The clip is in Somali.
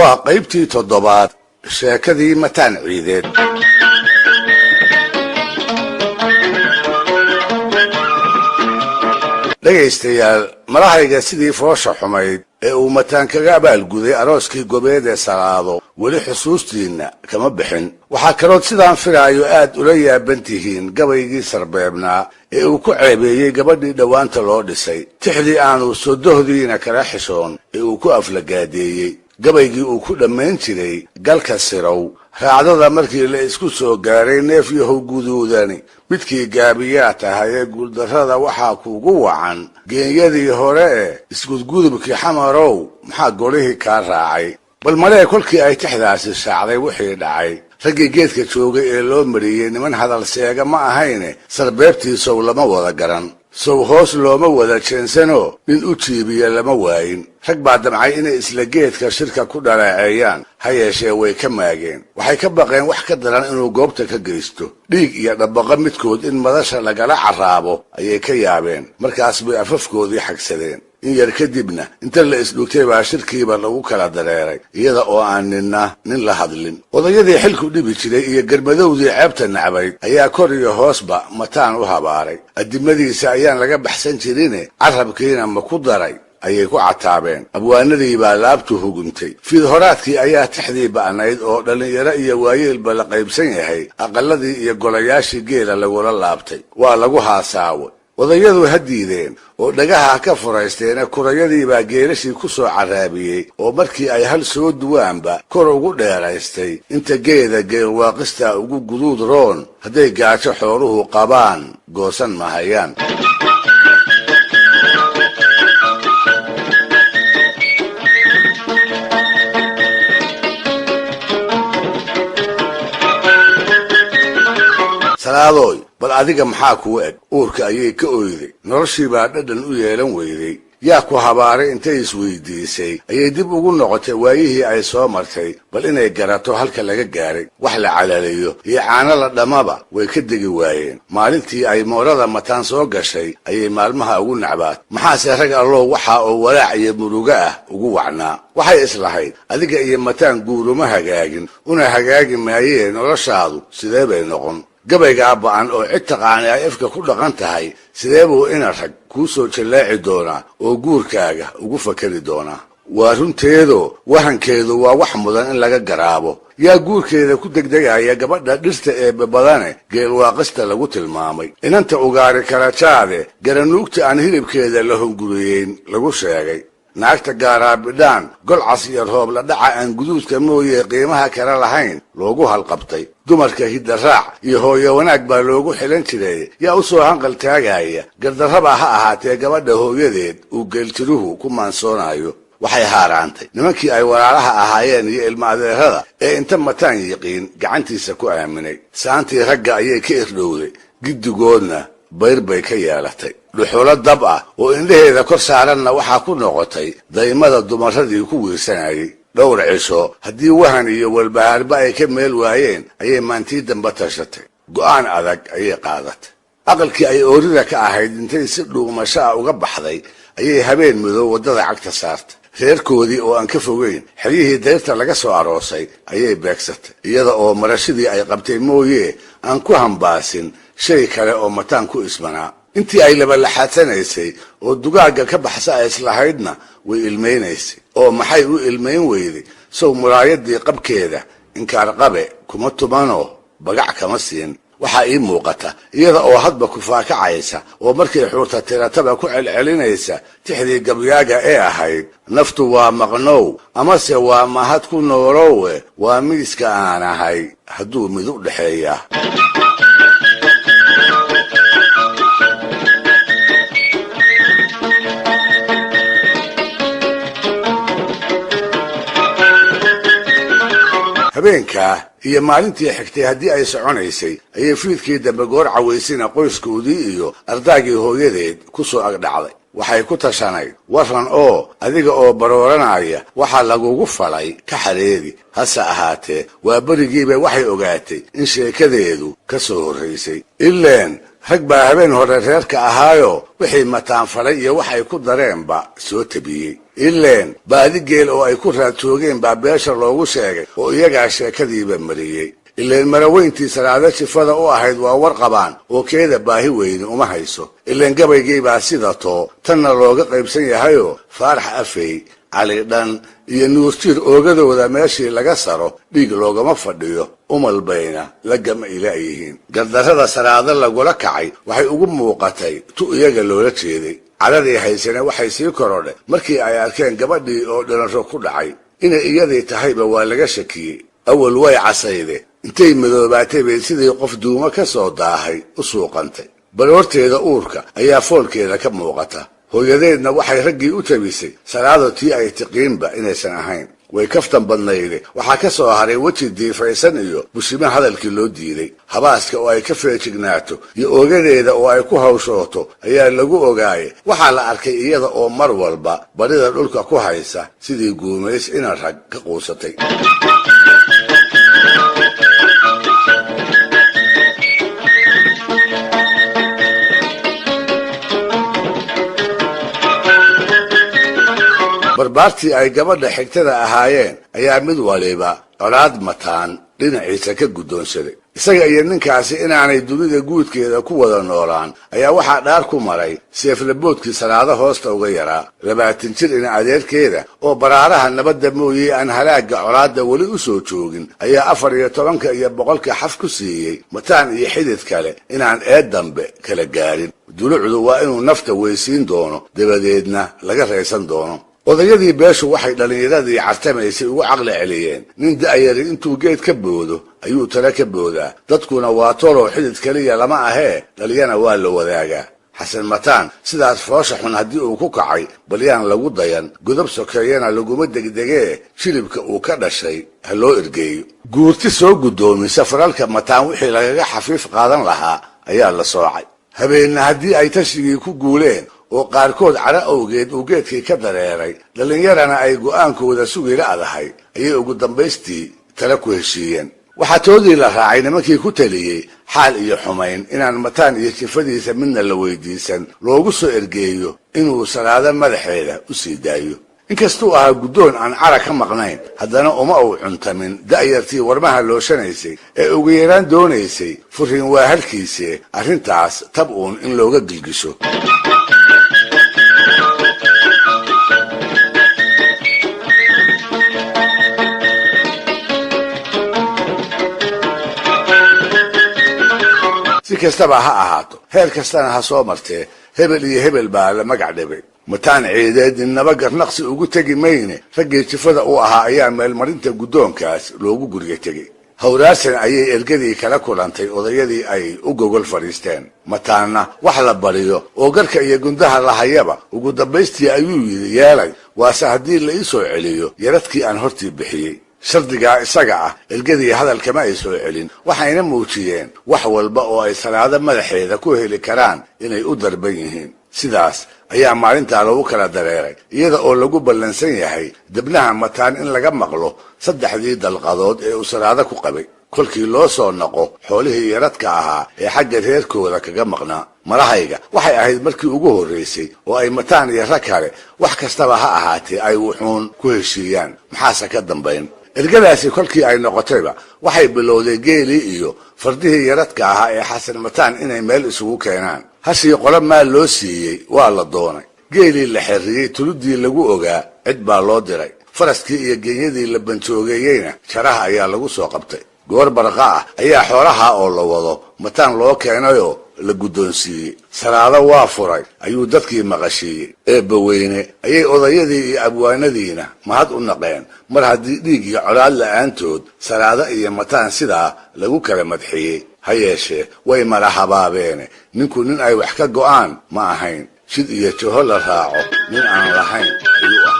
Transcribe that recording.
waa qaybtii toddobaad sheekadii mataan ciideed. dhegaystayaal malahayga sidii foosha xumayd ee uu mataan kaga abaalguday arooskii gobeed ee Salaado weli xusuustiina kama bixin. waxaa kaloo sidaan filaayo aad ula yaaban tihiin gabaygii sarbeebnaa ee uu ku ceebeeyey gabadhii dhowaanta loo dhisay, tixdii aanu sodohdiina kala xishoon ee uu ku aflagaadeeyey, gabaygii uu ku dhammayn jiray galka sirow raacdada markii la isku soo gaaray neef yahow guduudani midkii gaabiyaa tahay ee guuldarrada waxaa kuugu wacan geenyadii hore ee isgudgudubkii xamarow maxaa golihii kaa raacay. bal malee kolkii ay tixdaasi shaacday wixii dhacay, raggii geedka joogay ee loo mariyey niman hadal seega ma ahayne sarbeebtii sow lama wada garan, sow hoos looma wada jeensanoo nin u jiibiya lama waayin. rag baa damcay inay isla geedka shirka ku dhaleeceeyaan, ha yeeshee way ka maageen. waxay ka baqeen wax ka daran inuu goobta ka geysto, dhiig iyo dhabbaqo midkood in madasha lagala carraabo ayay ka yaabeen. markaas bay afafkoodii xagsadeen. in yar kadibna inta la isdhugtay baa shirkiiba lagu kala dareeray iyada oo aan nin la hadlin. odayadii xilku dhibi jiray iyo garmadowdii ceebta nacbayd ayaa kor iyo hoosba mataan u habaaray. addimadiisa ayaan laga baxsan jirine carrabkiina ma ku daray ayay ku cataabeen. abwaanadii baa laabtu huguntay. fiidhoraadkii ayaa tixdii ba'nayd oo dhallinyaro iyo waayeelba la qaybsan yahay aqalladii iyo golayaashii geela lagula laabtay. waa lagu haasaaway. odayadu ha diideen oo dhagaha ka furaysteena kurayadii baa geelashii ku soo carraabiyey oo markii ay hal soo duwaanba kor ugu dheeraystay inta geeda geelwaaqista ugu guduud roon hadday gaajo xooluhu qabaan goosan mahayaan. salaadoy bal adiga maxaa kuu eg? uurka ayay ka oyday, noloshii baa dhadhan u yeelan weyday. yaa ku habaaray intay isweydiisay ayay dib ugu noqotay waayihii ay soo martay, bal inay garato halka laga gaaray. wax la calaliyo iyo caano la dhammaba way ka degi waayeen. maalintii ay moorada mataan soo gashay ayay maalmaha ugu nacbaad. maxaase rag allow waxa oo walaac iyo murugo ah ugu wacnaa? waxay islahayd adiga iyo mataan guuruma hagaagin, una hagaagi maayee noloshaadu sidee bay noqon? gabaygaa ba'an oo cid taqaani ay afka ku dhaqan tahay sidee buu ina rag kuu soo jallaaci doonaa oo guurkaaga ugu fakari doonaa? waa runteedoo wahankeedu waa wax mudan in laga garaabo. yaa guurkeeda ku degdegaya gabadha dhirta ee babadane geelwaaqista lagu tilmaamay, inanta ugaari kala jaade garanuugta aan hilibkeeda la hunguriyeyn lagu sheegay, naagta gaaraabidhaan golcas iyo roob la dhaca aan guduudka mooye qiimaha kale lahayn loogu halqabtay. dumarka hiddaraac iyo hooyo wanaag baa loogu xilan jiray. yaa u soo hanqal taagaya gardarraba ha ahaatee gabadha hooyadeed uu geeltiruhu ku maansoonayo. waxay haaraantay nimankii ay walaalaha ahaayeen iyo ilma adeerada ee inta mataan yiqiin gacantiisa ku aaminay. saantii ragga ayay ka irdhowday, giddigoodna bayr bay ka yeelatay. dhuxulo dab ah oo indhaheeda kor saaranna waxaa ku noqotay daymada dumaradii ku wiirsanayay. dhowr cisho haddii wahan iyo walbahaarba ay ka meel waayeen ayay maantii damba tashatay. go'aan adag ayay qaadatay. aqalkii ay oorida ka ahayd intay si dhuumasho ah uga baxday ayay habeen madow waddada cagta saartay. reerkoodii oo aan ka fogeyn xeryihii dayrta laga soo aroosay ayay beegsatay, iyada oo marashadii ay qabtay mooye aan ku hambaasin shay kale oo mataan ku ismanaa. intii ay labalaxaadsanaysay oo dugaagga ka baxsa ay islahaydna way ilmaynaysay. oo maxay u ilmayn weyday? sow muraayadii qabkeeda inkaarqabe kuma tumanoo bagac kama siin. waxaa ii muuqata iyada oo hadba kufaakacaysa oo markay xuurta tirataba ku celcelinaysa tixdii gabyaaga ee ahayd naftu waa maqnow amase waa mahad ku noolowe waa miiska aan ahay hadduu mid u dhexeeya. habeenkaa iyo maalintii xigtay haddii ay soconaysay ayay fiidkii dambe goor cawaysina qoyskoodii iyo ardaagii hooyadeed ku soo agdhacday. waxay ku tashanayd waran oo adiga oo barooranaya waxaa lagugu falay ka xareedi. hase ahaatee waa berigiiba waxay ogaatay in sheekadeedu ka soo horraysay. ileen rag baa habeen hore reerka ahaayo wixii mataan falay iyo waxay ku dareenba soo tabiyey ileen baadi geel oo ay ku raad joogeen baa beesha loogu sheegay oo iyagaa sheekadiiba mariyey ileen maraweyntii salaada jifada u ahayd waa war qabaan oo keeda baahi weyni uma hayso ileen gabaygii baa sida too tanna looga qaybsan yahayoo faarax afey cali dhan iyo nuurtiir oogadooda meeshii laga saro dhiig loogama fadhiyo umal bayna lagama ilaayihiin gardarrada salaada lagula kacay waxay ugu muuqatay tu iyaga loola jeeday caladii haysane waxay sii korodhay markii ay arkeen gabadhii oo dhilasho ku dhacay inay iyadii tahayba waa laga shakiyey awal way casayde intay madoobaatay bay sidii qof duumo ka soo daahay u suuqantay bal horteeda uurka ayaa foolkeeda ka muuqata hooyadeedna waxay raggii u tabisay salaado tii ay tiqiinba inaysan ahayn way kaftan badnayde waxaa ka soo haray weji diifaysan iyo bushimo hadalkii loo diiday habaaska oo ay ka feejignaato iyo oogadeeda oo ay ku hawshooto ayaa lagu ogaayay waxaa la arkay iyada oo mar walba barida dhulka ku haysa sidii guumays ina rag ka quusatay barbaartii ay gabadha xigtada ahaayeen ayaa mid waliba colaad mataan dhinaciisa ka guddoonsaday isaga iyo ninkaasi inaanay dunida guudkeeda ku wada noolaan ayaa waxaa dhaar ku maray seeflaboodkii salaado hoosta uga yaraa 20 jir ina adeerkeeda oo baraaraha nabadda mooyey aan halaagga colaadda weli u soo joogin ayaa 14 iyo 100 xaf ku siiyey mataan iyo xidid kale inaan eed dambe kala gaarin dulucdu waa inuu nafta weysiin doono dabadeedna laga raysan doono odayadii beeshu waxay dhalinyaradii cartamaysay ugu caqli celiyeen nin da'yari intuu geed ka boodo ayuu tala ka boodaa dadkuna waa toloo xidid kaliya lama ahee dhaliyana waa la wadaagaa xasan mataan sidaas foosha xun haddii uu ku kacay balyaan lagu dayan godob sokeeyana laguma degdegee shilibka uu ka dhashay ha loo ergeeyo guurti soo guddoomisa faralka mataan wixii lagaga xafiif qaadan lahaa ayaa la soocay habeenna haddii ay tashigii ku guuleen oo qaarkood cara awgeed uu geedkii ka dareeray dhallinyarana ay go'aankooda sugi la'dahay ayay ugu dambaystii tala ku heshiiyeen waxaa toodii la raacay nimankii ku taliyey xaal iyo xumayn inaan mataan iyo jifadiisa midna la weydiisan loogu soo ergeeyo inuu salaado madaxeeda u sii daayo inkastuu ahaa guddoon aan cara ka maqnayn haddana uma uu cuntamin da'yartii warmaha looshanaysay ee ugu yaraan doonaysay furiin waa halkiisee arrintaas tab uun in looga gilgisho si kastaba ha ahaato heer kastana ha soo martee hebel iyo hebel baa la magac dhibay mataan ciideed innaba garnaqsi ugu tegi mayne raggii jifada u ahaa ayaa meelmarinta guddoonkaas loogu guriga tegey hawraarsan ayay ergadii kala kulantay odayadii ay u gogol fadhiisteen mataanna wax la bariyo oo garka iyo gundaha lahayaba ugu dambaystii ayuu yidhi yeelay waase haddii la ii soo celiyo yaradkii aan hortii bixiyey shardigaa isaga ah ergadii hadalkama ay soo celin waxayna muujiyeen wax walba oo ay salaado madaxeeda ku heli karaan inay u darban yihiin sidaas ayaa maalintaa lagu kala dareeray iyada oo lagu ballansan yahay debnaha mataan in laga maqlo 3 dalqadood ee uu salaado ku qabay kolkii loo soo noqo xoolihii yaradka ahaa ee xagga reerkooda kaga maqnaa marahayga waxay ahayd markii ugu horreysay oo ay mataan iyo rag kale wax kastaba ha ahaatee ay wuxuun ku heshiiyaan maxaase ka dambayn ergadaasi kolkii ay noqotayba waxay bilowday geelii iyo fardihii yaradka ahaa ee xasan mataan inay meel isugu keenaan hashii qolo maal loo siiyey waa la doonay geelii la xerriyey tuludii lagu ogaa cid baa loo diray faraskii iyo genyadii la banjoogeeyeyna jaraha ayaa lagu soo qabtay goor barqa ah ayaa xoolaha oo la wado mataan loo keenayoo la guddoonsiiyey salaado waa furay ayuu dadkii maqashiiyey eebbaweyne ayay odayadii iyo abwaanadiina mahad u naqeen mar haddii dhiig iyo colaad la'aantood salaado iyo mataan sidaa lagu kala madxiyey ha yeeshee way mala habaabeene ninku nin ay wax ka go'aan ma ahayn shid iyo jaho la raaco nin aan lahayn ayuu ah